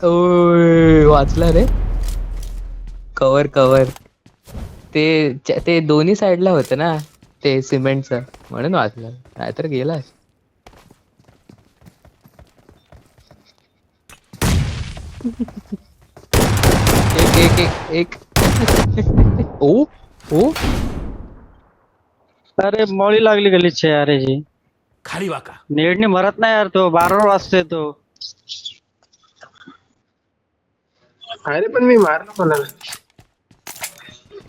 ओय, वाचला रे. Cover cover. ते दोन्ही साईडला होतं ना, ते सिमेंटचं, म्हणून वाचलं, नाहीतर गेलास. एक एक एक एक. ओ ओ. अरे मौली लागली गलीचे अरे जी. खाली वाका. नेडने मरत नाही यार, तो बारावर वाजतोय तो. अरे पण मी मारलं कोणाला.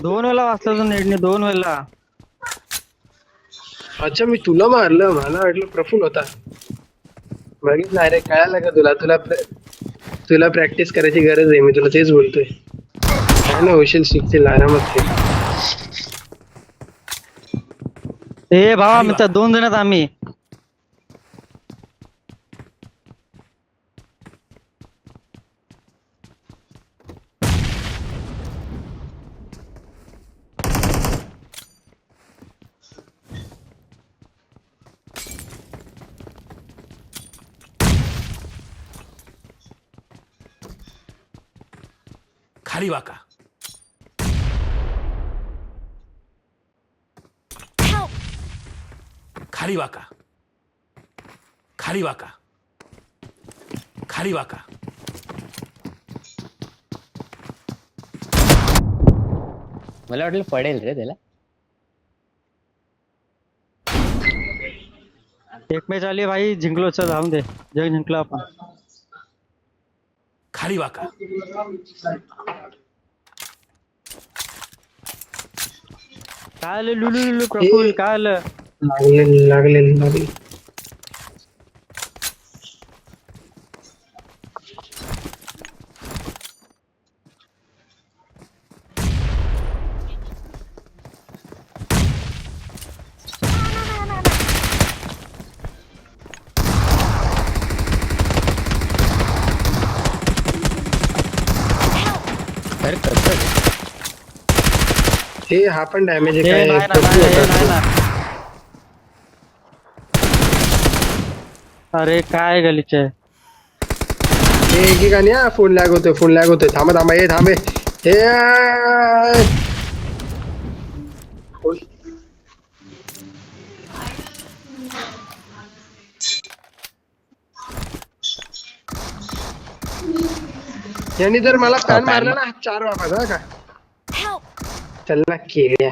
2 वेळा वाजता तो नेडने, 2 वेळा. अच्छा मी तुला मारलं, मला वाटलं प्रफुल होता. बघितलं अरे, कळालं का तुला? तुला प्रॅक्टिस करायची गरज आहे, मी तुला तेच बोलतोय. काय ना होशील, शिकतील आरामात ते. ए भावा मित्र, 2 जण आहेत आम्ही. खाली वाका. खाली वाका. खाली वाका. खाली वाका. मला वाटलं पडेल रे त्याला. एक मॅच आली भाई, जिंकलो, चल जाऊन दे, जग जिंकलो आपण. खाली वाका. काय आलं लुलू लुलू प्रफुल, काय आलं? लागले. अरे कसं रे? हे हा पण डॅमेज आहे ए काय? नाही ना, प्रफुल नाही होता ना. अरे काय गलीचे. हे एकेकाने फोन लॅग होतोय. थांबा हे थांबे. हे यांनी जर मला पॅन मारला ना 4 वाजता का, चल ना केल्या.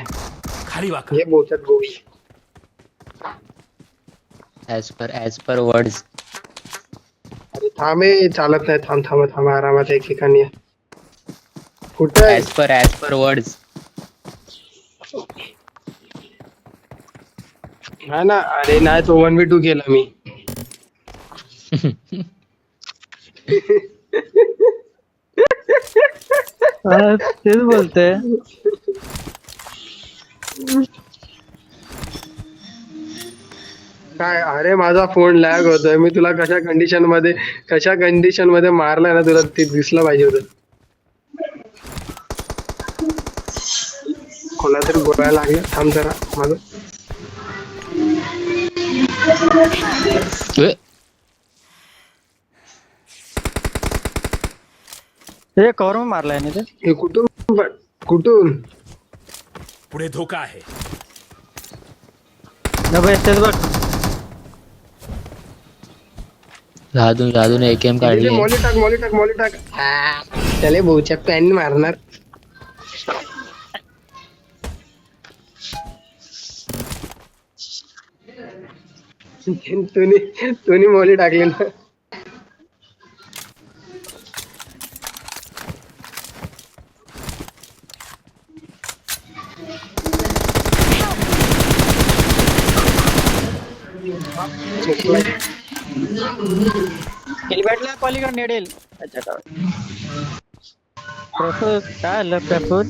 खाली वाका. हे बोचत गोळी. As per words. अरे थांबे, चालत नाही. थांबा आरामात एकेकाने. कुठं आहे? As per words. हा ना. अरे नाही, तो 1v2 केला मी. तेच बोलते. काय? अरे माझा फोन लॅग होतोय. मी तुला कशा कंडिशन मध्ये मारलाय ना, तुला ते दिसलं पाहिजे होतं. कोणातरी गोळ्या लागल्या. थांब जरा माझं. हे कवर मारलाय ना ते. हे कुठून? पुढे धोका आहे. तेच बघ. जादून एकेम काढली. मॉली टाक. त्याला भाऊच्या पॅन मारणार. तुम्ही मॉली टाकली ना. हेल्मेटला पलीकडे नेडेल. प्रफुल काय आलं प्रफुल?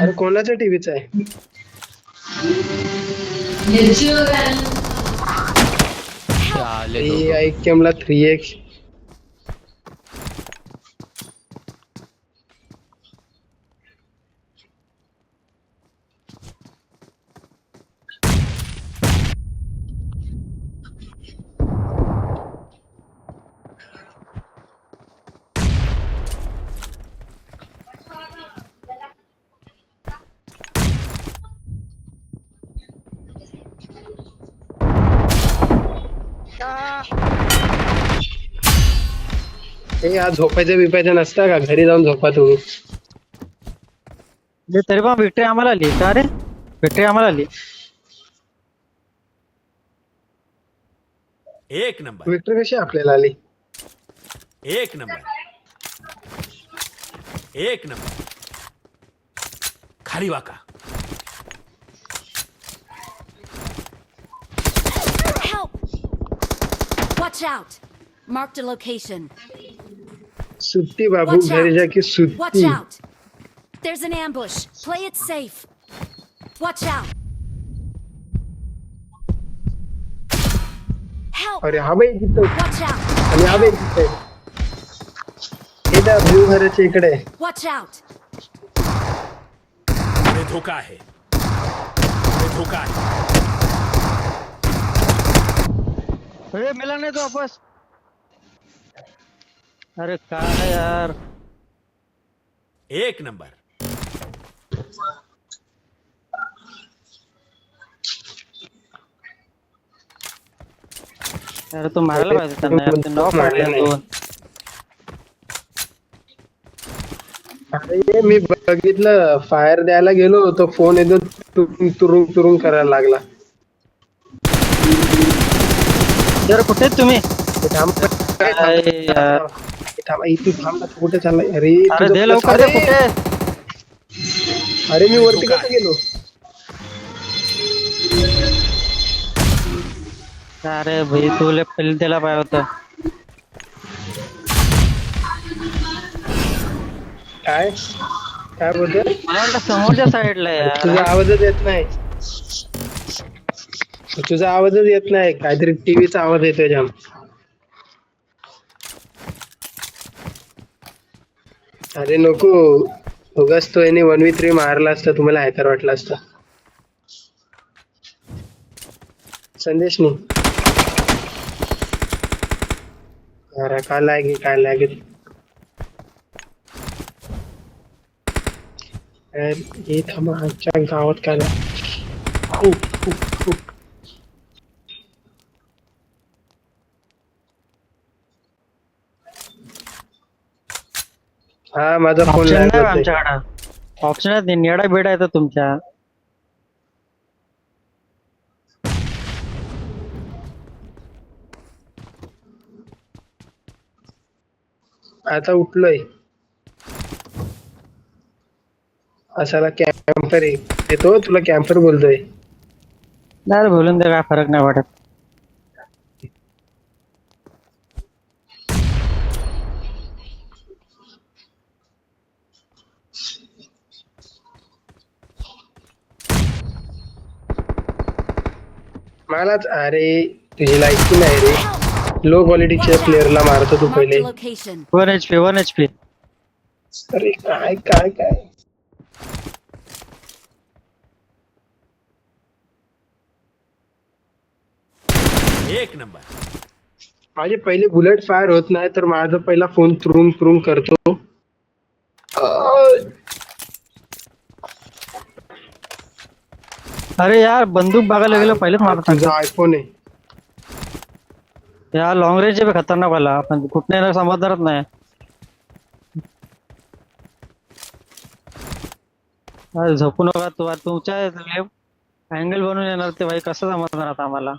अरे कोणाच्या टीव्हीचा आहे? ऐक्यमला 3x. हे आज झोपायचं बिपायचं नसतं का? घरी जाऊन झोपा तुम्ही. तरी पण विक्ट्री आम्हाला आली का रे? विक्ट्री आम्हाला आली. एक नंबर. विक्टर कशी आपल्याला आली? एक नंबर. एक नंबर. खाली waka. Help! Watch out! Marked a location. सुट्टी बाबू, Watch घरी out! जा की Watch सुट्टी. out! There's an ambush. Play it safe. Watch out! Help! अरे हा बाई तिथं Watch out! आणि हा बाई तिथं. हे त्या ब्ल्यू घराच्या इकडे. Watch out! पुढे धोका आहे. पुढे धोका आहे. अरे मिला नाही तो वापस. अरे काय यार. एक नंबर. अरे तू मारायला पाहिजे त्यांना यार. ते नॉक मारले दोन. अरे मी बघितलं, फायर द्यायला गेलो तो फोन एकदम तुरुंग तुरुंग तुरुंग करायला लागला. जरा कुठे आहेत तुम्ही? हे थांब, काय यार. थांब, इथे थांब ना, कुठे चाललाय? अरे अरे तुझं दे plus- लवकर दे. अरे कुठे आहे? अरे मी वरती कसं गेलो? अरे भाई तुला पहिले त्याला पाहिजे होतं. काय काय बोलतोय? मला वाटलं समोरच्या साईडला यार. तुझा आवाजच येत नाही. तुझा आवाजच येत नाही. काहीतरी टीव्हीचा आवाज येतोय जाम. अरे नको, उगाच तो याने 1v3 मारला असता, तुम्हाला हॅकर वाटला असता. संदेश नाही. अरे काय लागेल, काय लागेल. हे थांबा, आमच्या गावात काय हा माझा फोन ऑप्शन नाही लागला. आमच्याकडे. ऑप्शन आहेत निडा बेडा येतं तुमच्या. आता उठलोय. असाला कॅम्पर येतो, तुला कॅम्पर बोलतोय. नाही बोलून दे, काय फरक नाही वाटत. मलाच अरे तुझी लायकी नाही रे. लो क्वालिटीच्या प्लेअरला मारतो तू Marked पहिले. a location. 1 HP 1 HP. अरे काय काय काय. एक नंबर. माझे पहिले बुलेट फायर होत नाही, तर माझा पहिला फोन तुरुंग तुरुंग करतो. अरे यार बंदूक बघायला गेलो पहिलेच मारत तुझा आयफोन आहे. यार लॉंग रेंज आहे खतरनाक वाला. पण कुठे येणार समजणारच नाही. अरे झोपू नका तू. तुमच्या अँगल बनवून येणार ते भाई, कसं समजणार आता आम्हाला.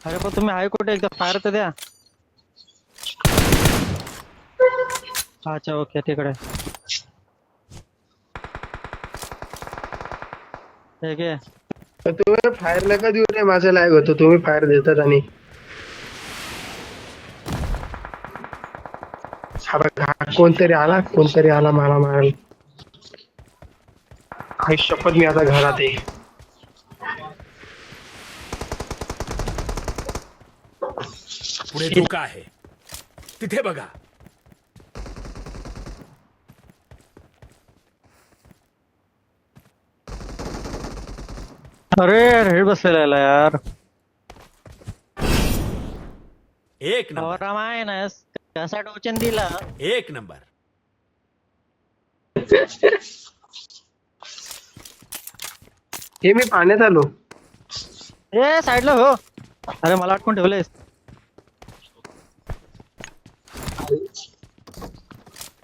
अरे पण तुम्ही आहे कुठे? एकदा फायर तर द्या. अच्छा ओके तिकडे. ठीक आहे. तर तुम्ही फायर नका देऊ रे, माझा लॅग होतो. तुम्ही फायर देतात आणि हा बघा, कोणतरी आला मला मारायला. आई शपथ, मी आता घरात आहे. पुढे धोका आहे. तिथे बघा. अरे हेड बसलेला आहे यार. एक नंबर. मायनस कसा टोचन दिला. एक नंबर. हे मी पाण्यात आलो. ए साईडला हो. अरे मला अटकून ठेवलेस.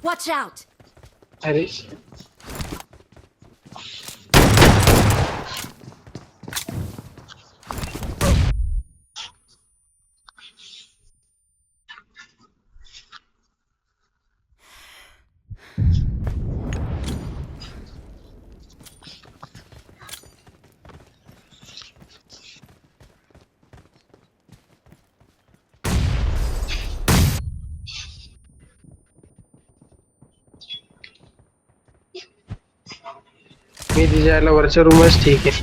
Watch out! अरे मी तिच्या याला वरच्या रूमच ठीक आहे.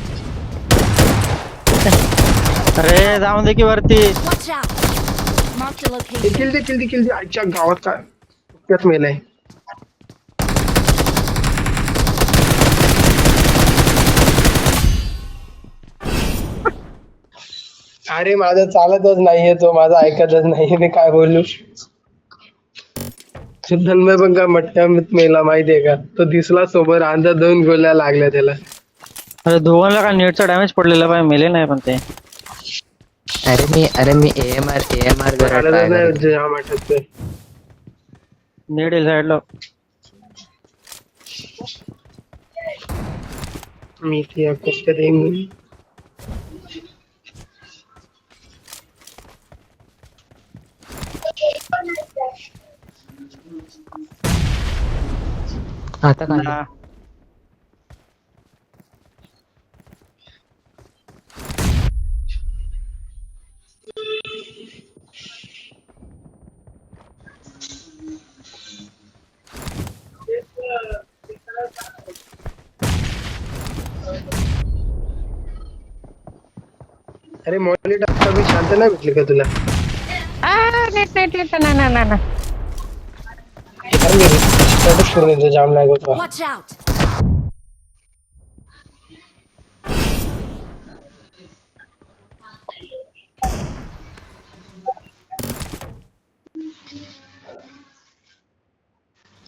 अरे जाऊन दे की वरती. Watch out! Marked a ते location. किल दे आजच्या गावात काय त्यात मेलाय. अरे माझं चालतच नाहीये, तो माझा ऐकतच नाहीये, मी काय बोलू. धन्मय पण का मटक्यात मेला माहितीये का, तो दिसला सोबत अंदाज 2 गोळ्या लागल्या त्याला. अरे दोघांना काय नेटचा डॅमेज पडलेला पाहिजे, मेले नाही पण ते. अरे मी एएमआर करत चालतच ट्राय नाही करतो. जाम आठवतंय. नेट येईल साईडला. मी ती कष्ट देईन. आता काय हा. अरे मॉनिटर मी शांत नाही भेटली का तुला? अरे मी स्टेटस करून देतो, जाम नाही होत. Watch out!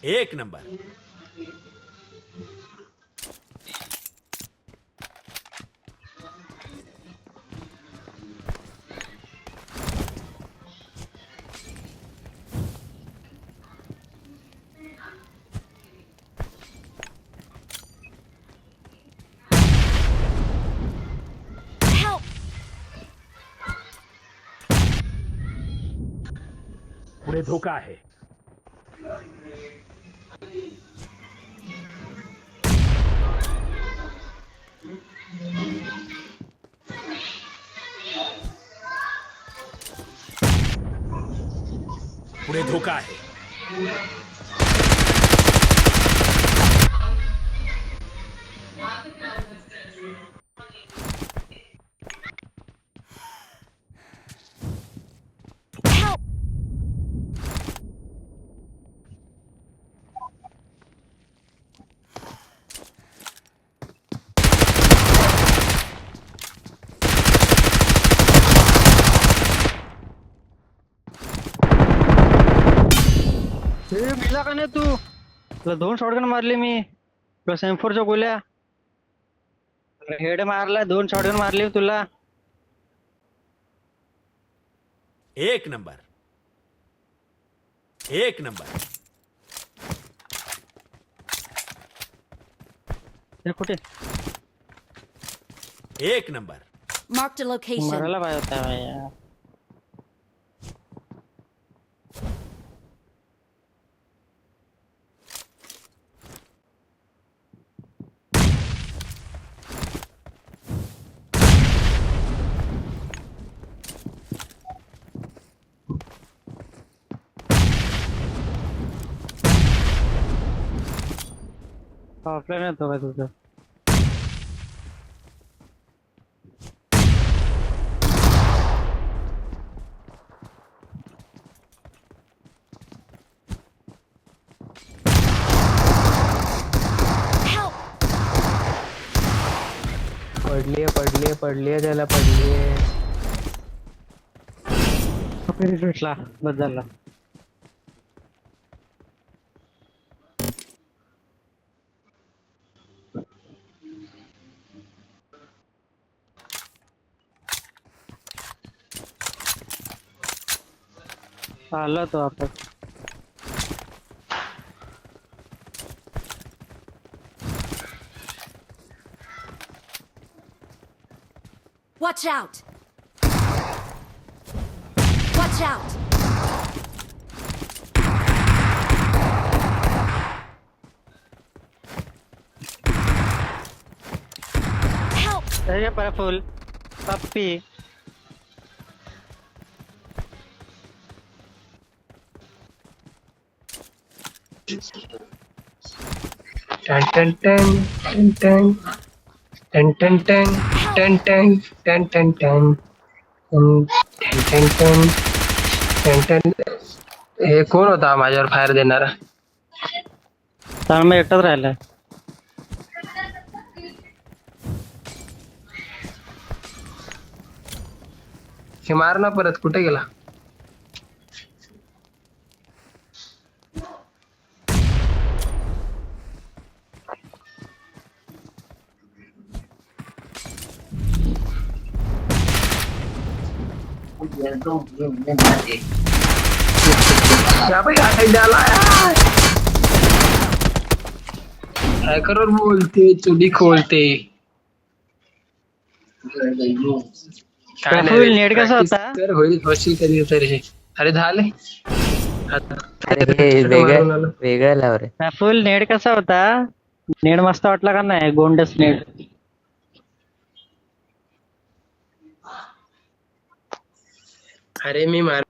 एक नंबर. Help! पुढे धोका आहे. पुढे धोका आहे. Help! हे मेला का नाही तू? तुला 2 शॉटगन मारले मी, प्लस M4च्या गोळ्या. हेड मारला, 2 शॉटगन मारले तुला. एक नंबर. एक नंबर. हे कुठे एक नंबर. Marked a location. मारायला पाहिजे होता भैया. ऑफलाईन येतो का तुझं? Help! पडलीये त्याला पडलीये. भेटला बस झाला. आला तो आपण. Watch out! Watch out! Help! हे घे फुल पप्पी. टन टन टन टन टन टन टन टन टन टन टन टन टन टन टन टन टन. हे कोण होता माझ्यावर फायर देणारा? तर मग एकटाच राहिलाय. हे मार ना परत, कुठे गेला? हॅकरवर बोलते, चुली खोलते. काय नाही फुल रे, नेट कसा practice होता? कर, होईल होशील कधी तरी. अरे झाले. अरे हे मारून आलं. वेगळं लाव रे. फुल नेट कसा होता? नेट मस्त वाटला का नाही? गोंडस नेट. अरे मी मार